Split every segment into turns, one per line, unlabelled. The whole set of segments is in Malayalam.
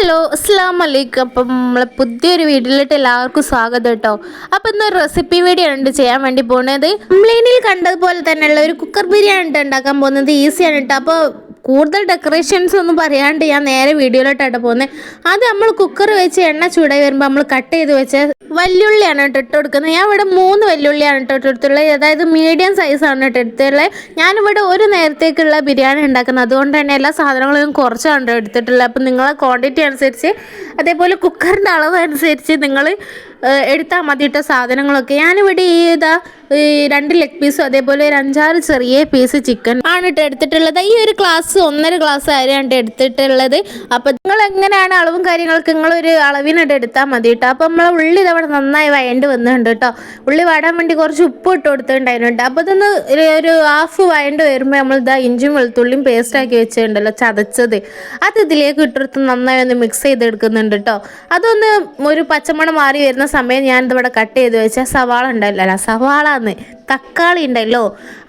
ഹലോ അസ്സലാമലൈക്കും. അപ്പം നമ്മളെ പുതിയൊരു വീഡിയോയിലോട്ട് എല്ലാവർക്കും സ്വാഗതം കേട്ടോ. അപ്പം ഇന്നൊരു റെസിപ്പി വീഡിയോ ഉണ്ട് ചെയ്യാൻ വേണ്ടി പോകുന്നത്. ഓൺലൈനിൽ കണ്ടതുപോലെ തന്നെയുള്ള ഒരു കുക്കർ ബിരിയാണി ഉണ്ടാക്കാൻ പോകുന്നത് ഈസിയാണ് കേട്ടോ. അപ്പോൾ കൂടുതൽ ഡെക്കറേഷൻസ് ഒന്നും പറയാണ്ട് ഞാൻ നേരെ വീഡിയോയിലോട്ടാണ് പോകുന്നത്. അത് നമ്മൾ കുക്കർ വെച്ച് എണ്ണ ചൂടായി വരുമ്പോൾ നമ്മൾ കട്ട് ചെയ്ത് വെച്ച വല്യുള്ളിയാണ് കേട്ടോ ഇട്ട് കൊടുക്കുന്നത്. ഞാൻ ഇവിടെ 3 വല്യുള്ളിയാണ് കേട്ടോ എടുത്തുള്ളത്. അതായത് മീഡിയം സൈസാണ് കേട്ടോ എടുത്തുള്ളത്. ഞാനിവിടെ ഒരു നേരത്തേക്കുള്ള ബിരിയാണി ഉണ്ടാക്കുന്നത്, അതുകൊണ്ട് തന്നെ എല്ലാ സാധനങ്ങളും കുറച്ചാണ് എടുത്തിട്ടുള്ളത്. അപ്പം നിങ്ങളെ ക്വാണ്ടിറ്റി അനുസരിച്ച് അതേപോലെ കുക്കറിൻ്റെ അളവ് അനുസരിച്ച് നിങ്ങൾ എടുത്താൽ മതി കേട്ടോ സാധനങ്ങളൊക്കെ. ഞാനിവിടെ ഈ 2 ലെഗ് പീസും അതേപോലെ ഒരു 5-6 ചെറിയ പീസ് ചിക്കൻ ആണ് കേട്ടോ എടുത്തിട്ടുള്ളത്. ഈ ഒരു ഗ്ലാസ് 1.5 ഗ്ലാസ് അരിയാണ് എടുത്തിട്ടുള്ളത്. അപ്പം നിങ്ങൾ എങ്ങനെയാണ് അളവും കാര്യങ്ങളൊക്കെ നിങ്ങളൊരു അളവിനായിട്ട് എടുത്താൽ മതി കേട്ടോ. അപ്പം നമ്മൾ ഉള്ളി ഇതവിടെ നന്നായി വഴണ്ട് വന്നിട്ടുണ്ട് കേട്ടോ. ഉള്ളി വാടാൻ വേണ്ടി കുറച്ച് ഉപ്പ് ഇട്ട് കൊടുത്തിട്ടുണ്ടായിരുന്നു. അപ്പോൾ ഇതൊന്ന് ഒരു ഹാഫ് വഴണ്ട് വരുമ്പോൾ നമ്മൾ ഇഞ്ചിയും വെളുത്തുള്ളിയും പേസ്റ്റാക്കി വെച്ചിട്ടുണ്ടല്ലോ ചതച്ചത്, അത് ഇതിലേക്ക് ഇട്ടെടുത്ത് നന്നായി ഒന്ന് മിക്സ് ചെയ്തെടുക്കുന്നുണ്ട് കേട്ടോ. അതൊന്ന് ഒരു പച്ചമണം മാറി വരുന്ന സമയം ഞാനിതിവിടെ കട്ട് ചെയ്ത് വെച്ചാൽ സവാള ഉണ്ടല്ലോ, തക്കാളി ഉണ്ടല്ലോ,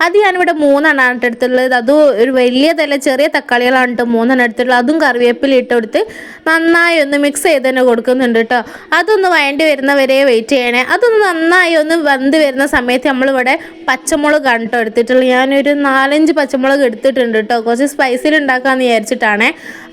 അത് ഞാനിവിടെ 3 എടുത്തുള്ളത്. അതും ഒരു വലിയതല്ല, ചെറിയ തക്കാളികളാണ് കേട്ടോ 3 എടുത്തുള്ളത്. അതും കറിവേപ്പില ഇട്ട് കൊടുത്ത് നന്നായി ഒന്ന് മിക്സ് ചെയ്ത് തന്നെ കൊടുക്കുന്നുണ്ട് കേട്ടോ. അതൊന്ന് വഴണ്ടി വരുന്നവരെ വെയിറ്റ് ചെയ്യണേ. അതൊന്ന് നന്നായി ഒന്ന് വെന്ത് വരുന്ന സമയത്ത് നമ്മളിവിടെ പച്ചമുളകാണ് കേട്ടോ എടുത്തിട്ടുള്ളത്. ഞാനൊരു 4-5 പച്ചമുളക് എടുത്തിട്ടുണ്ട് കേട്ടോ, കുറച്ച് സ്പൈസിൽ ഉണ്ടാക്കാമെന്ന് വിചാരിച്ചിട്ടാണ്.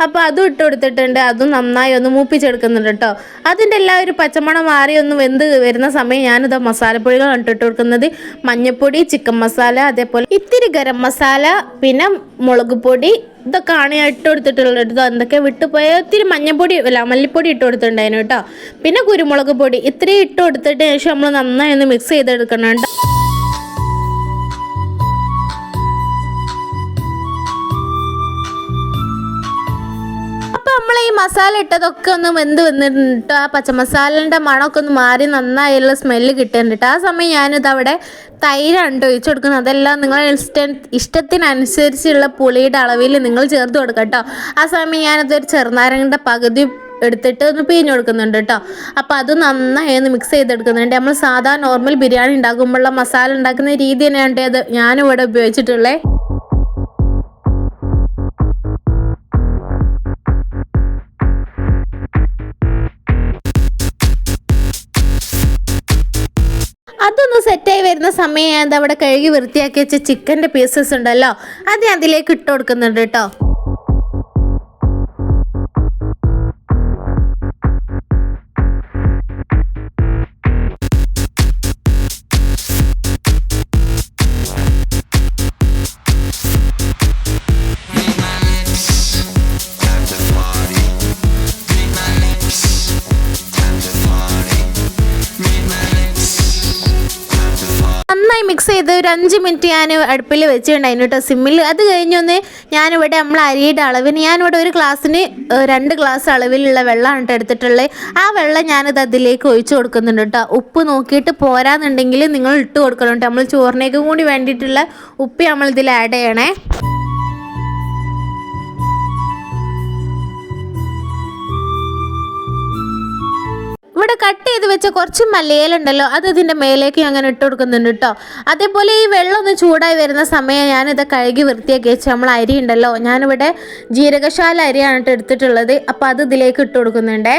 അപ്പോൾ അതും ഇട്ട് കൊടുത്തിട്ടുണ്ട്. അതും നന്നായി ഒന്ന് മൂപ്പിച്ചെടുക്കുന്നുണ്ട് കേട്ടോ. അതിൻ്റെ എല്ലാ ഒരു പച്ചമണം മാറി ഒന്ന് വെന്ത് വരുന്ന സമയം ഞാനിത് മസാലപ്പൊടികളാണ് ഇട്ട് കൊടുക്കുന്നത്. മഞ്ഞപ്പൊടി, ചിക്കൻ മസാല, അതേപോലെ ഇത്തിരി ഗരം മസാല, പിന്നെ മുളക് പൊടി, ഇതൊക്കെയാണ് ഞാൻ ഇട്ട് കൊടുത്തിട്ടുള്ളത്. എന്തൊക്കെ വിട്ടുപോയ ഇത്തിരി മല്ലിപ്പൊടി ഇട്ട് കൊടുത്തിട്ടുണ്ടായിരുന്നു കേട്ടോ. പിന്നെ കുരുമുളക് പൊടി ഇത്രയും ഇട്ട് കൊടുത്തിട്ട് ശേഷം നമ്മൾ നന്നായി ഒന്ന് മിക്സ് ചെയ്തെടുക്കണം കേട്ടോ. നമ്മൾ ഈ മസാല ഇട്ടതൊക്കെ ഒന്ന് വെന്ത് വന്നിട്ട് ആ പച്ചമസാലൻ്റെ മണമൊക്കെ ഒന്ന് മാറി നന്നായുള്ള സ്മെല്ല് കിട്ടുന്നുണ്ട്. ആ സമയം ഞാനിത് അവിടെ തൈരാണ് ഒഴിച്ചു കൊടുക്കുന്നത്. അതെല്ലാം നിങ്ങളുടെ ഇഷ്ടത്തിനനുസരിച്ചുള്ള പുളിയുടെ അളവിൽ നിങ്ങൾ ചേർത്ത് കൊടുക്കുക കേട്ടോ. ആ സമയം ഞാനതൊരു ചെറുനാരങ്ങയുടെ പകുതി എടുത്തിട്ട് ഒന്ന് പിഴിഞ്ഞ് കൊടുക്കുന്നുണ്ട് കേട്ടോ. അപ്പോൾ അത് നന്നായി ഒന്ന് മിക്സ് ചെയ്തെടുക്കുന്നുണ്ട്. നമ്മൾ സാധാ നോർമൽ ബിരിയാണി ഉണ്ടാക്കുമ്പോഴുള്ള മസാല ഉണ്ടാക്കുന്ന രീതി തന്നെയാണ് അത് ഞാനിവിടെ ഉപയോഗിച്ചിട്ടുള്ളത്. അതൊന്ന് സെറ്റായി വരുന്ന സമയം ഞാൻ അവിടെ കഴുകി വൃത്തിയാക്കി വെച്ച ചിക്കൻ്റെ പീസസ് ഉണ്ടല്ലോ, അത് ഞാൻ അതിലേക്ക് ഇട്ട് കൊടുക്കുന്നുണ്ട് കേട്ടോ. നന്നായി മിക്സ് ചെയ്ത് ഒരു 5 മിനിറ്റ് ഞാൻ അടുപ്പിൽ വെച്ചിട്ടുണ്ടായിരുന്നു കേട്ടോ, സിമ്മിൽ. അത് കഴിഞ്ഞൊന്ന് ഞാനിവിടെ നമ്മൾ അരിയുടെ അളവിന് ഞാനിവിടെ ഒരു ഗ്ലാസ്സിന് 2 ഗ്ലാസ് അളവിലുള്ള വെള്ളമാണ് കേട്ടോ എടുത്തിട്ടുള്ളത്. ആ വെള്ളം ഞാനിത് അതിലേക്ക് ഒഴിച്ചു കൊടുക്കുന്നുണ്ട് കേട്ടോ. ഉപ്പ് നോക്കിയിട്ട് പോരാന്നുണ്ടെങ്കിൽ നിങ്ങൾ ഇട്ട് കൊടുക്കണം കേട്ടോ. നമ്മൾ ചോറിനേക്ക് കൂടി വേണ്ടിയിട്ടുള്ള ഉപ്പ് നമ്മൾ ഇതിൽ ആഡ് ചെയ്യണേ. ഇവിടെ കട്ട് ചെയ്ത് വെച്ച കുറച്ച് മല്ലിയിലുണ്ടല്ലോ, അത് ഇതിൻ്റെ മേലേക്ക് അങ്ങനെ ഇട്ട് കൊടുക്കുന്നുണ്ട് കേട്ടോ. അതേപോലെ ഈ വെള്ളം ഒന്ന് ചൂടായി വരുന്ന സമയം ഞാനിത് കഴുകി വൃത്തിയാക്കി വെച്ച് നമ്മൾ അരി ഉണ്ടല്ലോ, ഞാനിവിടെ ജീരകശാല അരിയാണ് എടുത്തിട്ടുള്ളത്. അപ്പോൾ അത് ഇതിലേക്ക് ഇട്ട് കൊടുക്കുന്നുണ്ടേ.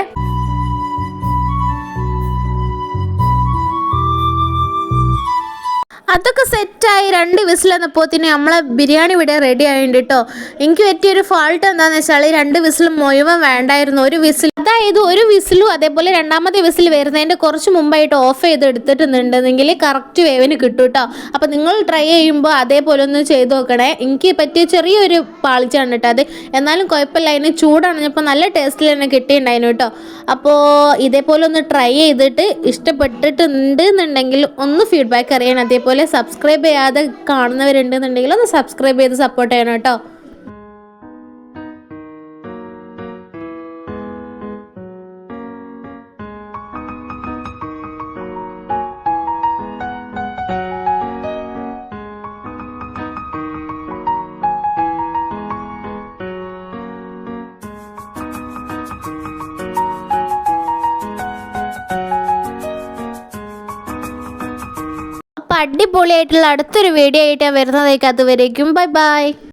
അതൊക്കെ സെറ്റായി 2 വിസിൽ വന്നപ്പോത്തിന് നമ്മളെ ബിരിയാണി ഇവിടെ റെഡി ആയിട്ടുണ്ട് കേട്ടോ. എനിക്ക് പറ്റിയൊരു ഫാൾട്ട് എന്താണെന്ന് വെച്ചാൽ 2 വിസിൽ മുഴുവൻ വേണ്ടായിരുന്നു. ഒരു വിസിൽ, അതായത് ഒരു വിസിലും അതേപോലെ 2ാമത്തെ വിസിൽ വരുന്നതിൻ്റെ കുറച്ച് മുമ്പായിട്ട് ഓഫ് ചെയ്ത് എടുത്തിട്ടുണ്ടെങ്കിൽ കറക്റ്റ് വേവിന് കിട്ടും കേട്ടോ. അപ്പോൾ നിങ്ങൾ ട്രൈ ചെയ്യുമ്പോൾ അതേപോലെ ഒന്ന് ചെയ്ത് നോക്കണേ. എനിക്ക് പറ്റിയ ചെറിയൊരു പാളിച്ചാണ് കേട്ടോ അത്, എന്നാലും കുഴപ്പമില്ല. അതിന് ചൂടണഞ്ഞപ്പോൾ നല്ല ടേസ്റ്റിൽ തന്നെ കിട്ടിയിട്ടുണ്ടായിരുന്നു കേട്ടോ. അപ്പോൾ ഇതേപോലെ ഒന്ന് ട്രൈ ചെയ്തിട്ട് ഇഷ്ടപ്പെട്ടിട്ടുണ്ട് എന്നുണ്ടെങ്കിൽ ഒന്ന് ഫീഡ്ബാക്ക് അറിയണം. അതേപോലെ സബ്സ്ക്രൈബ് ചെയ്യാതെ കാണുന്നവരുണ്ടെന്നുണ്ടെങ്കിൽ ഒന്ന് സബ്സ്ക്രൈബ് ചെയ്ത് സപ്പോർട്ട് ചെയ്യണം കേട്ടോ. അടിപൊളിയായിട്ടുള്ള അടുത്തൊരു വീഡിയോ ആയിട്ട് വരുന്നതായിരിക്കും. അതുവരേക്കും ബൈ ബൈ.